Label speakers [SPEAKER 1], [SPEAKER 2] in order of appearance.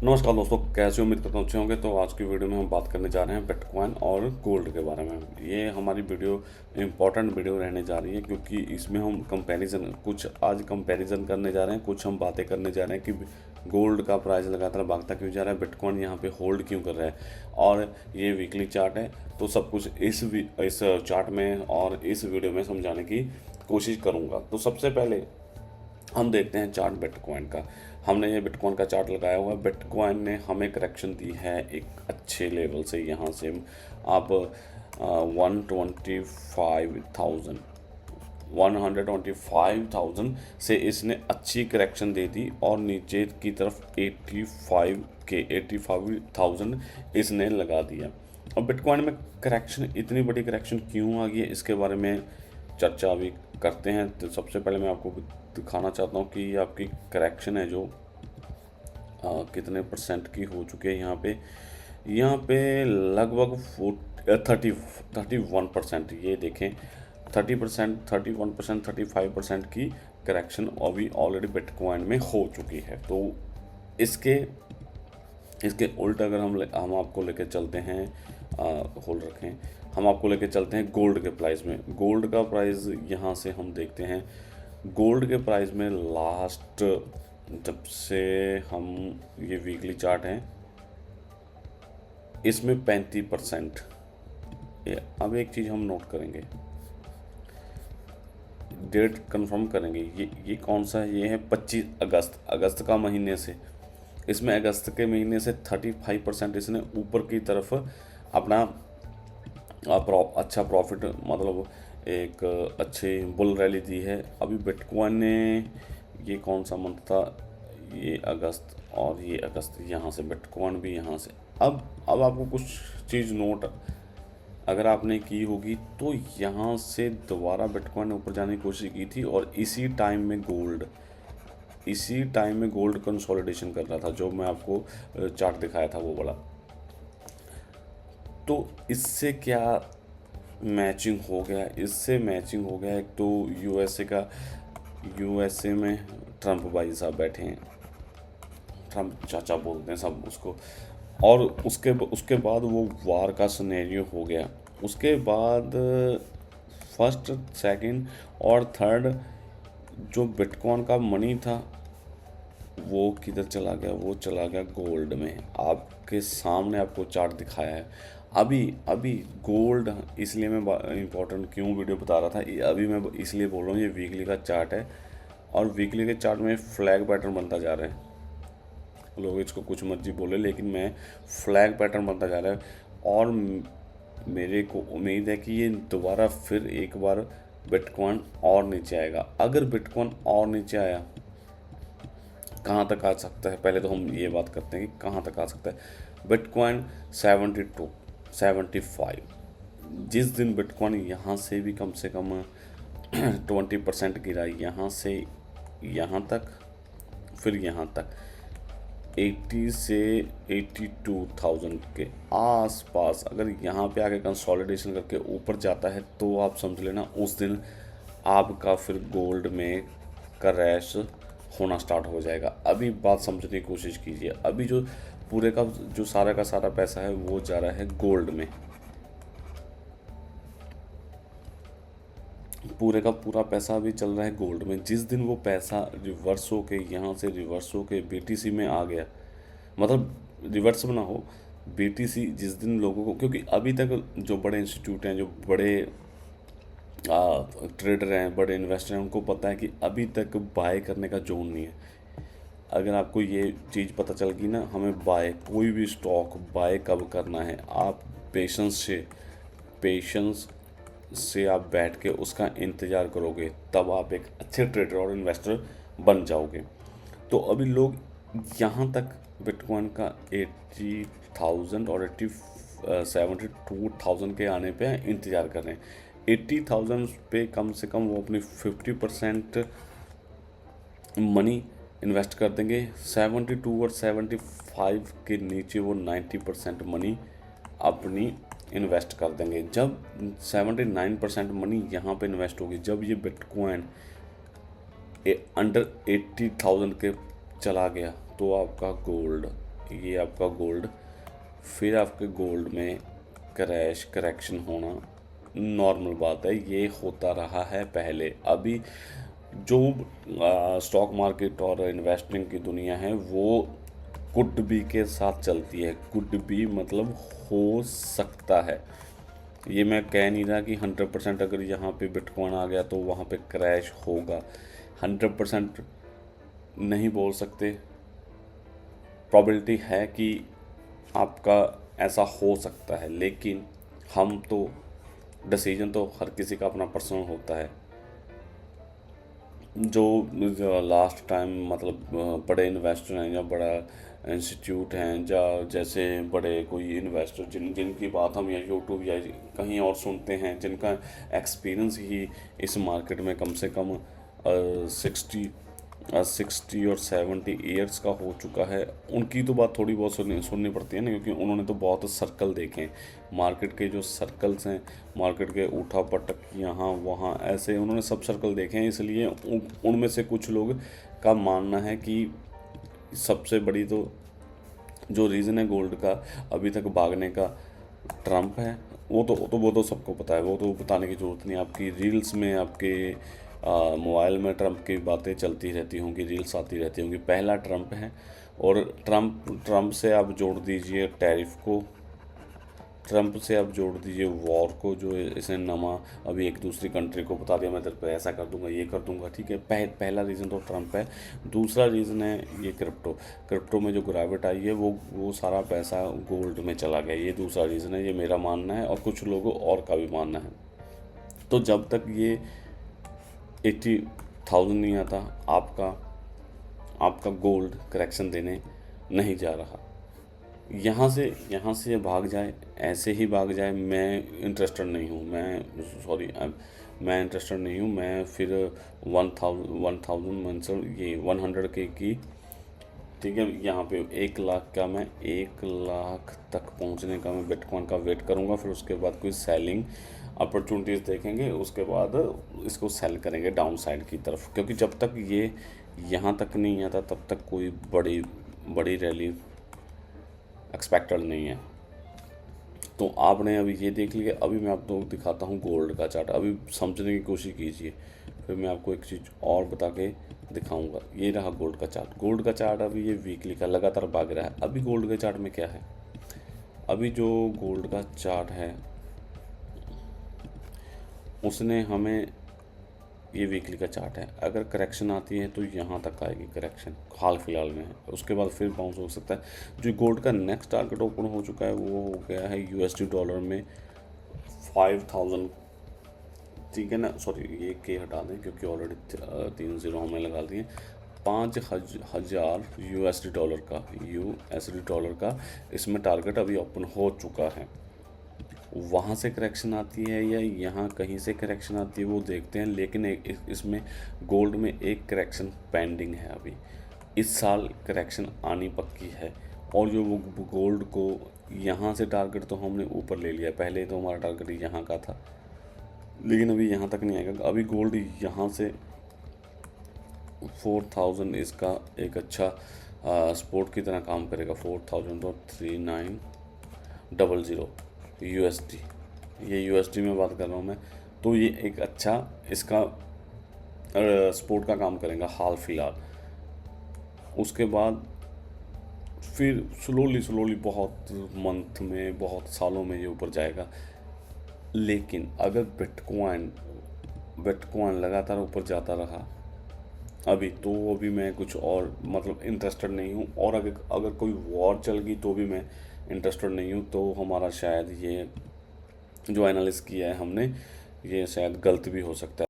[SPEAKER 1] नमस्कार दोस्तों, कैसे उम्मीद करता हूँ अच्छे होंगे। तो आज की वीडियो में हम बात करने जा रहे हैं बिटकॉइन और गोल्ड के बारे में। ये हमारी वीडियो इम्पॉर्टेंट वीडियो रहने जा रही है क्योंकि इसमें हम कंपैरिजन करने जा रहे हैं। कुछ हम बातें करने जा रहे हैं कि गोल्ड का प्राइस लगातार भागता क्यों जा रहा है, बिटकॉइन यहाँ पे होल्ड क्यों कर रहा है, और ये वीकली चार्ट है। तो सब कुछ इस चार्ट में और इस वीडियो में समझाने की कोशिश करूँगा। तो सबसे पहले हम देखते हैं चार्ट बिटकॉइन का। हमने ये बिटकॉइन का चार्ट लगाया हुआ है। बिटकॉइन ने हमें करेक्शन दी है एक अच्छे लेवल से। यहाँ से आप 125,000 से इसने अच्छी करेक्शन दे दी और नीचे की तरफ 85,000 इसने लगा दिया। और बिटकॉइन में करेक्शन, इतनी बड़ी करेक्शन क्यों आ गई है, इसके बारे में चर्चा अभी करते हैं। तो सबसे पहले मैं आपको दिखाना चाहता हूँ कि ये आपकी करेक्शन है जो कितने परसेंट की हो चुकी है। यहाँ पे लगभग 31%। ये देखें, 30%, 31%, 35% की करेक्शन अभी ऑलरेडी बिटकॉइन में हो चुकी है। तो इसके उल्ट अगर हम आपको लेके चलते हैं, होल्ड रखें, हम आपको लेके चलते हैं गोल्ड के प्राइस में। गोल्ड का प्राइस यहाँ से हम देखते हैं। गोल्ड के प्राइस में लास्ट जब से हम, ये वीकली चार्ट है, इसमें 35%। अब एक चीज़ हम नोट करेंगे, डेट कंफर्म करेंगे। ये कौन सा है? ये है 25 अगस्त का महीने से। इसमें अगस्त के महीने से 35% इसने ऊपर की तरफ अपना अच्छा प्रॉफिट, मतलब एक अच्छी बुल रैली दी है। अभी बिटकॉइन ने, ये कौन सा मंथ था, ये अगस्त, और ये अगस्त, यहाँ से बिटकॉइन भी यहाँ से। अब आपको कुछ चीज़ नोट अगर आपने की होगी तो यहाँ से दोबारा बिटकॉइन ने ऊपर जाने की कोशिश की थी और इसी टाइम में गोल्ड कंसोलिडेशन कर रहा था, जो मैं आपको चार्ट दिखाया था वो वाला। तो इससे क्या मैचिंग हो गया? एक तो यूएसए में ट्रम्प भाई साहब बैठे हैं, ट्रम्प चाचा बोलते हैं सब उसको। और उसके बाद वो वार का सिनेरियो हो गया। उसके बाद फर्स्ट, सेकंड और थर्ड जो बिटकॉइन का मनी था वो किधर चला गया? वो चला गया गोल्ड में। आपके सामने आपको चार्ट दिखाया है। अभी गोल्ड, इसलिए मैं इम्पोर्टेंट क्यों वीडियो बता रहा था, अभी मैं इसलिए बोल रहा हूँ, ये वीकली का चार्ट है और वीकली के चार्ट में फ्लैग पैटर्न बनता जा रहा है। लोग इसको कुछ मर्जी बोले, लेकिन मैं फ्लैग पैटर्न बनता जा रहा है और मेरे को उम्मीद है कि ये दोबारा फिर एक बार बिटकॉइन और नीचे आएगा। अगर बिटकॉइन और नीचे आया, कहाँ तक आ सकता है? पहले तो हम ये बात करते हैं कि कहाँ तक आ सकता है। बिटकॉइन 72, 75। जिस दिन बिटकॉइन यहाँ से भी कम से कम 20% गिरा, यहाँ से यहाँ तक, फिर यहाँ तक 80 से 82,000 के आसपास अगर यहाँ पे आके कंसोलिडेशन करके ऊपर जाता है तो आप समझ लेना उस दिन आपका फिर गोल्ड में क्रैश होना स्टार्ट हो जाएगा। अभी बात समझने की कोशिश कीजिए। अभी जो पूरे का जो सारा का सारा पैसा है वो जा रहा है गोल्ड में। पूरे का पूरा पैसा अभी चल रहा है गोल्ड में। जिस दिन वो पैसा रिवर्स हो के, यहाँ से रिवर्स हो के बीटीसी में आ गया, मतलब रिवर्स ना हो, बीटीसी जिस दिन लोगों को, क्योंकि अभी तक जो बड़े इंस्टीट्यूट हैं, जो बड़े ट्रेडर हैं, बड़े इन्वेस्टर हैं, उनको पता है कि अभी तक बाय करने का जोन नहीं है। अगर आपको ये चीज़ पता चल गई ना, हमें कोई भी स्टॉक बाय कब करना है, आप पेशेंस से आप बैठ के उसका इंतज़ार करोगे, तब आप एक अच्छे ट्रेडर और इन्वेस्टर बन जाओगे। तो अभी लोग यहाँ तक बिटकॉइन का 80,000 और 72,000 के आने पे इंतज़ार कर रहे हैं। 80,000 पे कम से कम वो अपनी 50% मनी इन्वेस्ट कर देंगे। 72 और 75 के नीचे वो 90% मनी अपनी इन्वेस्ट कर देंगे। जब 79% मनी यहाँ पे इन्वेस्ट होगी, जब ये बिटकॉइन अंडर 80,000 के चला गया, तो आपका गोल्ड ये आपका गोल्ड, फिर आपके गोल्ड में करेक्शन होना नॉर्मल बात है, ये होता रहा है पहले। अभी जो स्टॉक मार्केट और इन्वेस्टिंग की दुनिया है वो कुड बी के साथ चलती है। कुड बी मतलब हो सकता है, ये मैं कह नहीं रहा कि 100% अगर यहाँ पे बिटकॉइन आ गया तो वहाँ पे क्रैश होगा, 100% नहीं बोल सकते। प्रोबेबिलिटी है कि आपका ऐसा हो सकता है, लेकिन हम तो डिसीजन तो हर किसी का अपना पर्सनल होता है। जो लास्ट टाइम मतलब बड़े इन्वेस्टर हैं या बड़ा इंस्टीट्यूट हैं या जैसे बड़े कोई इन्वेस्टर जिनकी बात हम या यूट्यूब या कहीं और सुनते हैं, जिनका एक्सपीरियंस ही इस मार्केट में कम से कम 60 और 70 ईयर्स का हो चुका है, उनकी तो बात थोड़ी बहुत सुननी पड़ती है ना, क्योंकि उन्होंने तो बहुत सर्कल देखे हैं। मार्केट के जो सर्कल्स हैं, मार्केट के उठा पटक यहाँ वहाँ ऐसे उन्होंने सब सर्कल देखे हैं, इसलिए उनमें से कुछ लोग का मानना है कि सबसे बड़ी तो जो रीज़न है गोल्ड का अभी तक भागने का ट्रम्प है। वो तो सबको पता है, वो तो बताने की ज़रूरत नहीं। आपकी रील्स में, आपके मोबाइल में ट्रम्प की बातें चलती रहती होंगी, रील्स आती रहती होंगी। पहला ट्रम्प है, और ट्रम्प से आप जोड़ दीजिए टैरिफ को, ट्रम्प से आप जोड़ दीजिए वॉर को, जो इसने नमा अभी एक दूसरी कंट्री को बता दिया मैं तेरे पे ऐसा कर दूंगा, ये कर दूंगा, ठीक है। पहला रीज़न तो ट्रम्प है। दूसरा रीज़न है ये क्रिप्टो में जो गिरावट आई है वो सारा पैसा गोल्ड में चला गया, ये दूसरा रीज़न है। ये मेरा मानना है और कुछ लोगों और का भी मानना है। तो जब तक ये 80,000 नहीं आता, आपका गोल्ड करेक्शन देने नहीं जा रहा। यहाँ से ये भाग जाए, ऐसे ही भाग जाए, मैं इंटरेस्टेड नहीं हूँ। मैं इंटरेस्टेड नहीं हूँ। मैं फिर 1,000 ये 100K की, ठीक है, यहाँ पे 1 लाख का, मैं 1 लाख तक पहुँचने का मैं बिटकॉइन का वेट करूँगा। फिर उसके बाद कोई सेलिंग अपॉर्चुनिटीज़ देखेंगे, उसके बाद इसको सेल करेंगे डाउन साइड की तरफ, क्योंकि जब तक ये यहाँ तक नहीं आता तब तक कोई बड़ी रैली एक्सपेक्टेड नहीं है। तो आपने अभी ये देख लिया, अभी मैं आपको दिखाता हूँ गोल्ड का चार्ट। अभी समझने की कोशिश कीजिए, फिर मैं आपको एक चीज़ और बता के दिखाऊंगा। ये रहा गोल्ड का चार्ट। गोल्ड का चार्ट अभी ये वीकली का लगातार भाग रहा है। अभी गोल्ड के चार्ट में क्या है, अभी जो गोल्ड का चार्ट है उसने हमें, ये वीकली का चार्ट है, अगर करेक्शन आती है तो यहाँ तक आएगी करेक्शन, हाल फिलहाल में है। उसके बाद फिर बाउंस हो सकता है। जो गोल्ड का नेक्स्ट टारगेट ओपन हो चुका है वो हो गया है USD डॉलर में 5,000, ठीक है ना। सॉरी, ये के हटा दें क्योंकि ऑलरेडी 3 ज़ीरो हमने लगा दिए। 5,000 USD डॉलर का इसमें टारगेट अभी ओपन हो चुका है। वहाँ से करेक्शन आती है या यहाँ कहीं से करेक्शन आती है वो देखते हैं, लेकिन इसमें गोल्ड में एक करेक्शन पेंडिंग है अभी। इस साल करेक्शन आनी पक्की है। और जो वो गोल्ड को यहाँ से टारगेट तो हमने ऊपर ले लिया, पहले तो हमारा टारगेट यहाँ का था, लेकिन अभी यहाँ तक नहीं आएगा। अभी गोल्ड यहाँ से 4,000 इसका एक अच्छा सपोर्ट की तरह काम करेगा। 4,000 तो 3900 USD, ये USD में बात कर रहा हूँ मैं। तो ये एक अच्छा इसका सपोर्ट का काम करेगा हाल फिलहाल। उसके बाद फिर स्लोली बहुत मंथ में, बहुत सालों में ये ऊपर जाएगा। लेकिन अगर बिटकॉइन लगातार ऊपर जाता रहा अभी, तो अभी मैं कुछ और मतलब इंटरेस्टेड नहीं हूँ। और अगर कोई वॉर चल गई तो भी मैं इंटरेस्टेड नहीं हूँ। तो हमारा शायद ये जो एनालिसिस किया है हमने, ये शायद गलत भी हो सकता है।